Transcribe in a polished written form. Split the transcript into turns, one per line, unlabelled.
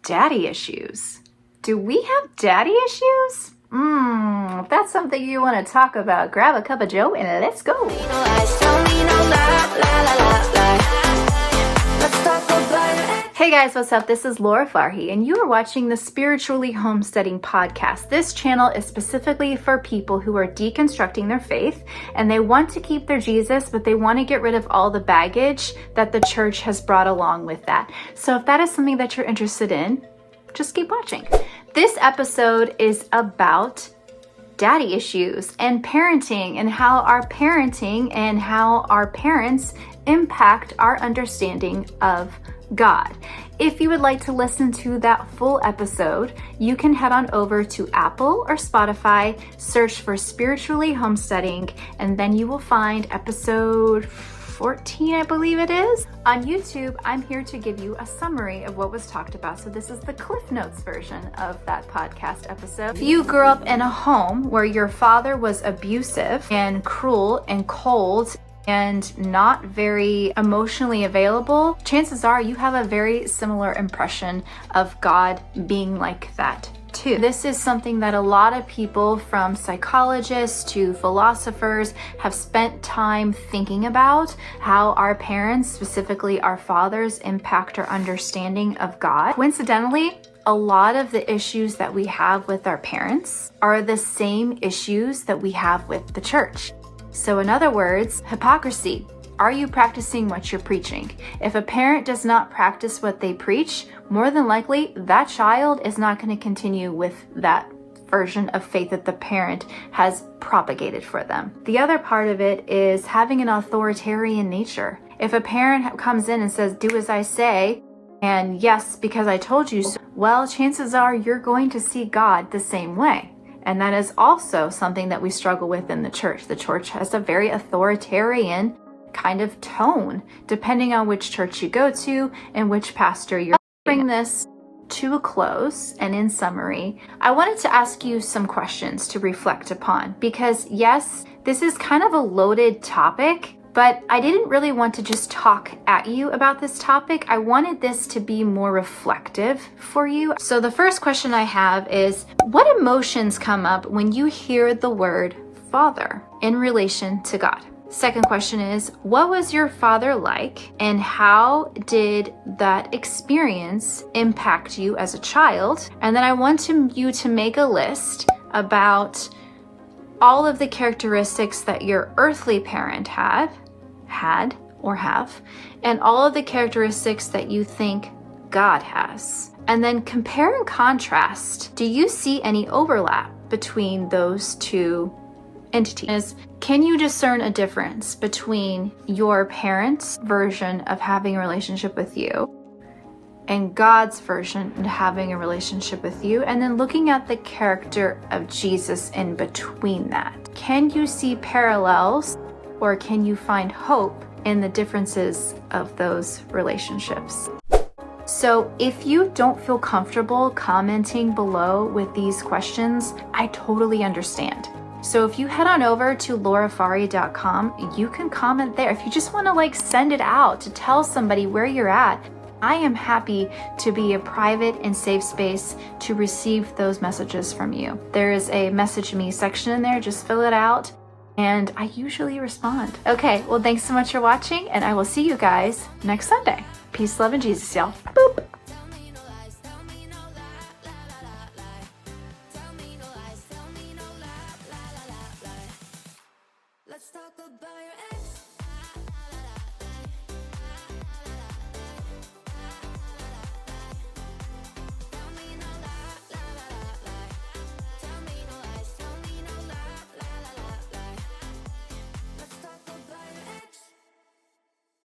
Daddy issues. Do we have daddy issues? If that's something you want to talk about, grab a cup of joe and let's go. Hey guys, what's up? This is Laura Farhi, and you are watching the Spiritually Homesteading podcast. This channel is specifically for people who are deconstructing their faith, and they want to keep their Jesus, but they want to get rid of all the baggage that the church has brought along with that. So if that is something that you're interested in, just keep watching. This episode is about daddy issues and parenting, and how our parenting and how our parents impact our understanding of God. If you would like to listen to that full episode, you can head on over to Apple or Spotify, search for Spiritually Homesteading, and then you will find episode 14, I believe it is. On YouTube, I'm here to give you a summary of what was talked about. So this is the Cliff Notes version of that podcast episode. If you grew up in a home where your father was abusive and cruel and cold and not very emotionally available, chances are you have a very similar impression of God being like that too. This is something that a lot of people, from psychologists to philosophers, have spent time thinking about, how our parents, specifically our fathers, impact our understanding of God. Coincidentally, a lot of the issues that we have with our parents are the same issues that we have with the church. So in other words, hypocrisy. Are you practicing what you're preaching? If a parent does not practice what they preach, more than likely that child is not going to continue with that version of faith that the parent has propagated for them. The other part of it is having an authoritarian nature. If a parent comes in and says, "Do as I say," and "Yes, because I told you so," well, chances are you're going to see God the same way. And that is also something that we struggle with in the church. The church has a very authoritarian kind of tone, depending on which church you go to and which pastor you're. Bring this to a close, and in summary, I wanted to ask you some questions to reflect upon, because yes, this is kind of a loaded topic, but I didn't really want to just talk at you about this topic. I wanted this to be more reflective for you. So the first question I have is, what emotions come up when you hear the word father in relation to God? Second question is, what was your father like, and how did that experience impact you as a child? And then I want you to make a list about all of the characteristics that your earthly parent had or have, and all of the characteristics that you think God has. And then compare and contrast. Do you see any overlap between those two entities? Can you discern a difference between your parents' version of having a relationship with you and God's version of having a relationship with you? And then looking at the character of Jesus in between that. Can you see parallels, or can you find hope in the differences of those relationships? So if you don't feel comfortable commenting below with these questions, I totally understand. So if you head on over to laurafari.com, you can comment there. If you just want to send it out to tell somebody where you're at, I am happy to be a private and safe space to receive those messages from you. There is a message me section in there, just fill it out, and I usually respond. Okay, well, thanks so much for watching, and I will see you guys next Sunday. Peace, love, and Jesus, y'all. Boop.
Let's talk about your